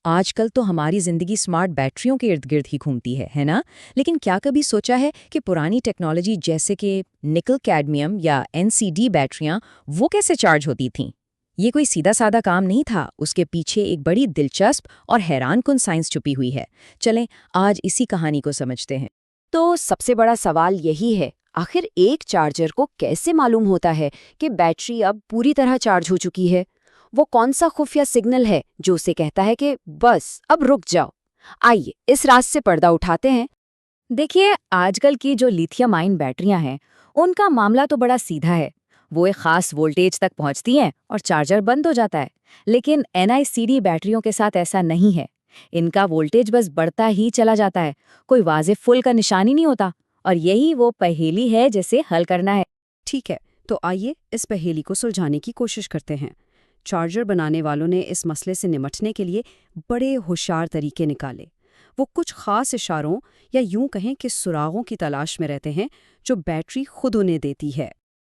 आजकल तो हमारी जिंदगी स्मार्ट बैटरियों के इर्द गिर्द ही घूमती है ना? लेकिन क्या कभी सोचा है कि पुरानी टेक्नोलॉजी जैसे कि निकल कैडमियम या एनसीडी बैटरियां वो कैसे चार्ज होती थीं? ये कोई सीधा साधा काम नहीं था, उसके पीछे एक बड़ी दिलचस्प और हैरानकुन साइंस छुपी हुई है। चलें आज इसी कहानी को समझते हैं। तो सबसे बड़ा सवाल यही है, आखिर एक चार्जर को कैसे मालूम होता है कि बैटरी अब पूरी तरह चार्ज हो चुकी है? वो कौन सा खुफिया सिग्नल है जो उसे कहता है कि बस अब रुक जाओ? आइए इस राज से पर्दा उठाते हैं। देखिए, आजकल की जो लिथियम आयन बैटरियां हैं, उनका मामला तो बड़ा सीधा है। वो एक खास वोल्टेज तक पहुंचती हैं और चार्जर बंद हो जाता है। लेकिन एनआईसीडी बैटरियों के साथ ऐसा नहीं है। इनका वोल्टेज बस बढ़ता ही चला जाता है, कोई वाज़ेह फुल का निशान ही नहीं होता। और यही वो पहेली है जिसे हल करना है। ठीक है, तो आइए इस पहेली को सुलझाने की कोशिश करते हैं। चार्जर बनाने वालों ने इस मसले से निपटने के लिए बड़े होशियार तरीके निकाले। वो कुछ खास इशारों या यूं कहें कि सुरागों की तलाश में रहते हैं जो बैटरी खुद उन्हें देती है।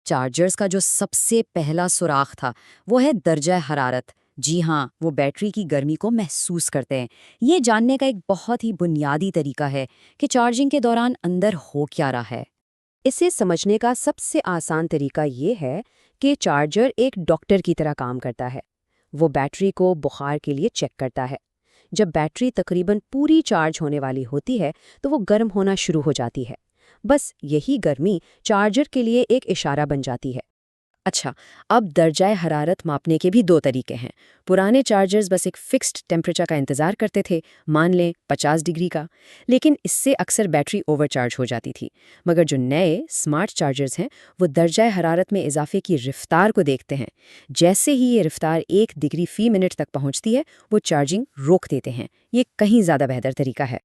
चार्जर्स का जो सबसे पहला सुराख था वो है दर्जा हरारत। जी हाँ, वो बैटरी की गर्मी को महसूस करते हैं। ये जानने का एक बहुत ही बुनियादी तरीका है कि चार्जिंग के दौरान अंदर हो क्या रहा है। इसे समझने का सबसे आसान तरीका ये है कि चार्जर एक डॉक्टर की तरह काम करता है। वो बैटरी को बुखार के लिए चेक करता है। जब बैटरी तकरीबन पूरी चार्ज होने वाली होती है तो वो गर्म होना शुरू हो जाती है। बस यही गर्मी चार्जर के लिए एक इशारा बन जाती है। अच्छा, अब दर्जाए हरारत मापने के भी दो तरीके हैं। पुराने चार्जर्स बस एक फिक्स्ड टेम्परेचर का इंतज़ार करते थे, मान लें 50 डिग्री का, लेकिन इससे अक्सर बैटरी ओवरचार्ज हो जाती थी। मगर जो नए स्मार्ट चार्जर्स हैं वो दर्जाए हरारत में इजाफे की रफ्तार को देखते हैं। जैसे ही ये रफ्तार 1 डिग्री फी मिनट तक पहुंचती है वो चार्जिंग रोक देते हैं। ये कहीं ज़्यादा बेहतर तरीका है।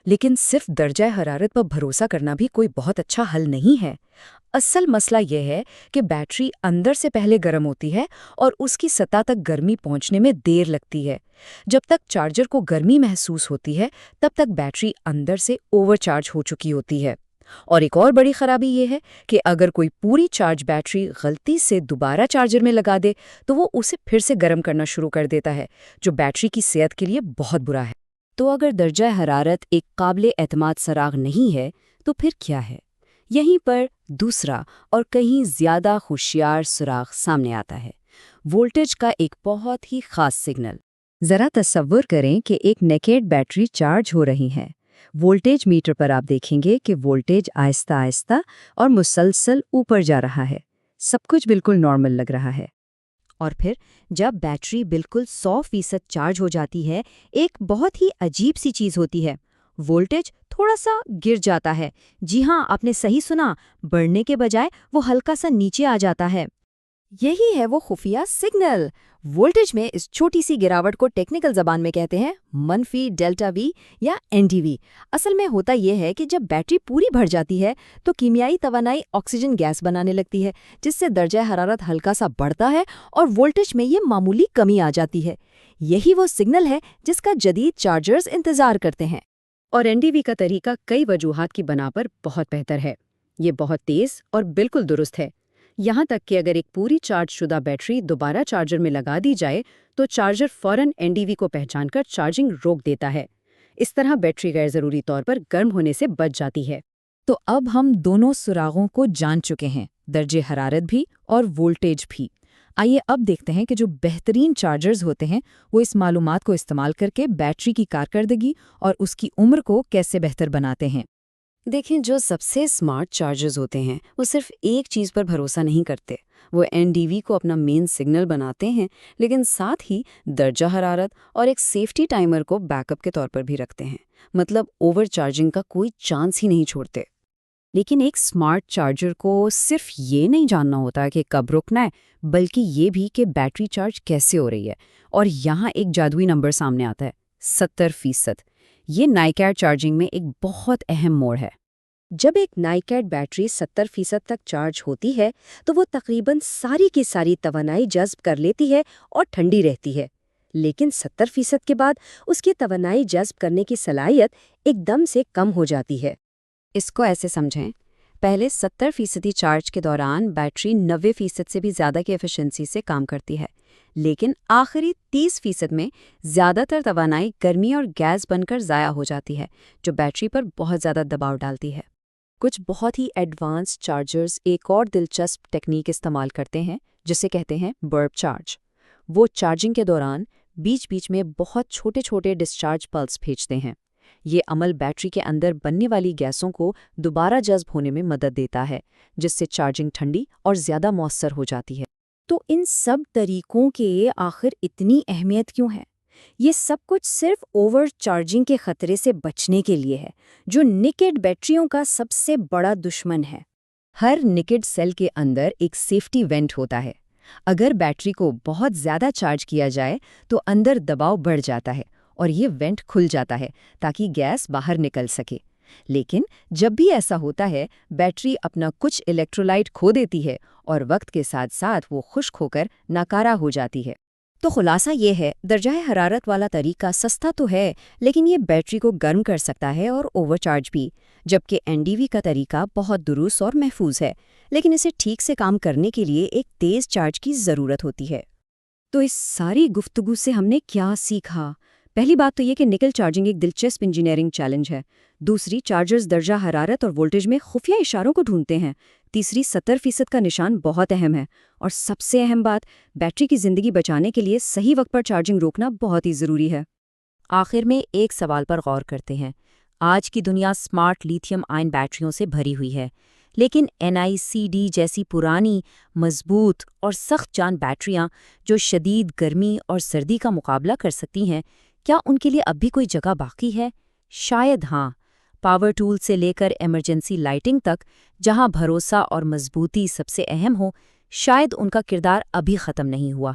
लेकिन सिर्फ दर्जा हरारत पर भरोसा करना भी कोई बहुत अच्छा हल नहीं है। असल मसला यह है कि बैटरी अंदर से पहले गर्म होती है और उसकी सतह तक गर्मी पहुंचने में देर लगती है। जब तक चार्जर को गर्मी महसूस होती है, तब तक बैटरी अंदर से ओवरचार्ज हो चुकी होती है। और एक और बड़ी खराबी यह है कि अगर कोई पूरी चार्ज बैटरी गलती से दोबारा चार्जर में लगा दे, तो वो उसे फिर से गर्म करना शुरू कर देता है, जो बैटरी की सेहत के लिए बहुत बुरा है। तो अगर दर्जा हरारत एक काबिल एतमाद सराग नहीं है तो फिर क्या है? यहीं पर दूसरा और कहीं ज्यादा होशियार सुराग सामने आता है, वोल्टेज का एक बहुत ही खास सिग्नल। जरा तसव्वुर करें कि एक नेकेड बैटरी चार्ज हो रही है। वोल्टेज मीटर पर आप देखेंगे कि वोल्टेज आहिस्ता आहिस्ता और मुसलसल ऊपर जा रहा है। सब कुछ बिल्कुल नॉर्मल लग रहा है। और फिर जब बैटरी बिल्कुल 100% चार्ज हो जाती है, एक बहुत ही अजीब सी चीज़ होती है। वोल्टेज थोड़ा सा गिर जाता है। जी हाँ, आपने सही सुना, बढ़ने के बजाय वो हल्का सा नीचे आ जाता है। यही है वो खुफिया सिग्नल। वोल्टेज में इस छोटी सी गिरावट को टेक्निकल जबान में कहते हैं मनफी डेल्टा वी या एनडीवी। असल में होता यह है कि जब बैटरी पूरी भर जाती है तो कीमियाई तवानाई ऑक्सीजन गैस बनाने लगती है, जिससे दर्जा हरारत हल्का सा बढ़ता है और वोल्टेज में ये मामूली कमी आ जाती है। यही वो सिग्नल है जिसका जदीद चार्जर्स इंतजार करते हैं। और एनडीवी का तरीका कई वजूहात की बना पर बहुत बेहतर है। ये बहुत तेज और बिल्कुल दुरुस्त है। यहाँ तक कि अगर एक पूरी चार्ज शुदा बैटरी दोबारा चार्जर में लगा दी जाए तो चार्जर फौरन एनडीवी को पहचानकर चार्जिंग रोक देता है। इस तरह बैटरी गैर ज़रूरी तौर पर गर्म होने से बच जाती है। तो अब हम दोनों सुरागों को जान चुके हैं, दर्जे हरारत भी और वोल्टेज भी। आइए अब देखते हैं कि जो बेहतरीन चार्जर्स होते हैं वो इस मालूमात को इस्तेमाल करके बैटरी की कारकर्दगी और उसकी उम्र को कैसे बेहतर बनाते हैं। देखें, जो सबसे स्मार्ट चार्जर्स होते हैं वो सिर्फ एक चीज़ पर भरोसा नहीं करते। वो एनडीवी को अपना मेन सिग्नल बनाते हैं, लेकिन साथ ही दर्जा हरारत और एक सेफ्टी टाइमर को बैकअप के तौर पर भी रखते हैं। मतलब ओवर चार्जिंग का कोई चांस ही नहीं छोड़ते। लेकिन एक स्मार्ट चार्जर को सिर्फ ये नहीं जानना होता कि कब रुकना है, बल्कि ये भी कि बैटरी चार्ज कैसे हो रही है। और यहाँ एक जादुई नंबर सामने आता है, 70%। ये नाइकैड चार्जिंग में एक बहुत अहम मोड़ है। जब एक नाइकैड बैटरी 70% तक चार्ज होती है तो वो तकरीबन सारी की सारी तवानाई जज्ब कर लेती है और ठंडी रहती है। लेकिन 70% के बाद उसकी तवानाई जज्ब करने की सलाहियत एकदम से कम हो जाती है। इसको ऐसे समझें, पहले 70% चार्ज के दौरान बैटरी 90% से भी ज़्यादा की एफिशिएंसी से काम करती है, लेकिन आखिरी 30% में ज़्यादातर तवानाई गर्मी और गैस बनकर ज़ाया हो जाती है, जो बैटरी पर बहुत ज़्यादा दबाव डालती है। कुछ बहुत ही एडवांस चार्जर्स एक और दिलचस्प टेक्निक इस्तेमाल करते हैं, जिसे कहते हैं बर्ब चार्ज। वो चार्जिंग के दौरान बीच-बीच में बहुत छोटे-छोटे डिस्चार्ज पल्स भेजते हैं। ये अमल बैटरी के अंदर बनने वाली गैसों को दोबारा जज्ब होने में मदद देता है, जिससे चार्जिंग ठंडी और ज़्यादा मौसर हो जाती है। तो इन सब तरीकों के आखिर इतनी अहमियत क्यों है? ये सब कुछ सिर्फ ओवर चार्जिंग के खतरे से बचने के लिए है, जो निकेड बैटरियों का सबसे बड़ा दुश्मन है। हर निकेड सेल के अंदर एक सेफ्टी वेंट होता है। अगर बैटरी को बहुत ज़्यादा चार्ज किया जाए तो अंदर दबाव बढ़ जाता है और ये वेंट खुल जाता है ताकि गैस बाहर निकल सके। लेकिन जब भी ऐसा होता है, बैटरी अपना कुछ इलेक्ट्रोलाइट खो देती है और वक्त के साथ साथ वो खुश्क होकर नाकारा हो जाती है। तो खुलासा ये है, दर्जाए हरारत वाला तरीका सस्ता तो है, लेकिन ये बैटरी को गर्म कर सकता है और ओवरचार्ज भी, जबकि एनडीवी का तरीका बहुत दुरुस्त और महफूज है, लेकिन इसे ठीक से काम करने के लिए एक तेज़ चार्ज की ज़रूरत होती है। तो इस सारी गुफ्तगू से हमने क्या सीखा? पहली बात तो ये कि निकल चार्जिंग एक दिलचस्प इंजीनियरिंग चैलेंज है। दूसरी, चार्जर्स दर्जा हरारत और वोल्टेज में खुफिया इशारों को ढूंढते हैं। तीसरी, 70% का निशान बहुत अहम है। और सबसे अहम बात, बैटरी की ज़िंदगी बचाने के लिए सही वक्त पर चार्जिंग रोकना बहुत ही ज़रूरी है। आखिर में एक सवाल पर गौर करते हैं। आज की दुनिया स्मार्ट लिथियम आयन बैटरियों से भरी हुई है, लेकिन NICD जैसी पुरानी, मजबूत और सख्त जान बैटरियां जो शदीद गर्मी और सर्दी का मुकाबला कर सकती हैं, क्या उनके लिए अब भी कोई जगह बाकी है? शायद हाँ। पावर टूल से लेकर इमरजेंसी लाइटिंग तक, जहां भरोसा और मजबूती सबसे अहम हो, शायद उनका किरदार अभी ख़त्म नहीं हुआ।